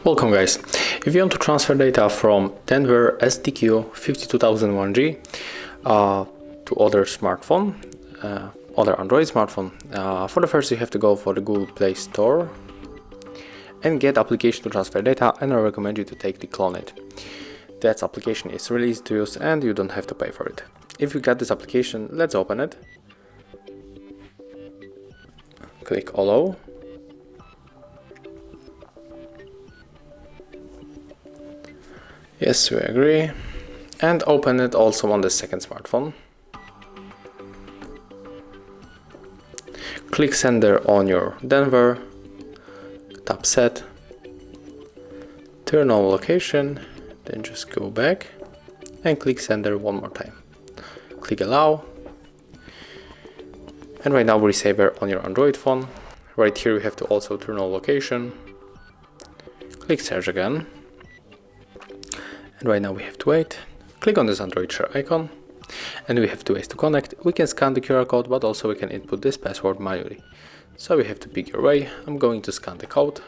Welcome guys. If you want to transfer data from Denver SDQ 52001G to other smartphone, other Android smartphone, for the first you have to go for the Google Play Store and get application to transfer data, and I recommend you to take the CLONEit. That application is really easy to use and you don't have to pay for it. If you got this application, let's open it. Click Allow. Yes, we agree. And open it also on the second smartphone. Click Sender on your Denver. Tap Set. Turn on location. Then just go back and click Sender one more time. Click Allow. And right now receiver on your Android phone. Right here we have to also turn on location. Click Search again. And right now we have to wait. Click on this Android share icon. And we have two ways to connect. We can scan the QR code, but also we can input this password manually. So we have to pick your way. I'm going to scan the code.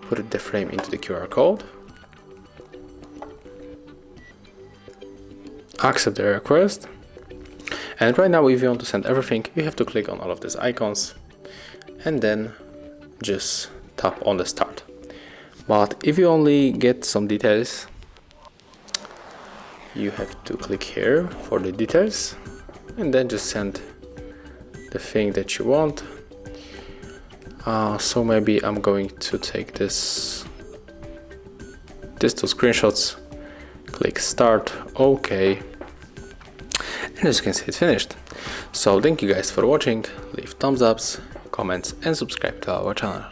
Put the frame into the QR code. Accept the request. And right now if you want to send everything, you have to click on all of these icons and then just tap on the start. But if you only get some details, you have to click here for the details and then just send the thing that you want. So maybe I'm going to take these two screenshots, click start, OK, and as you can see it's finished. So thank you guys for watching, leave thumbs ups, comments and subscribe to our channel.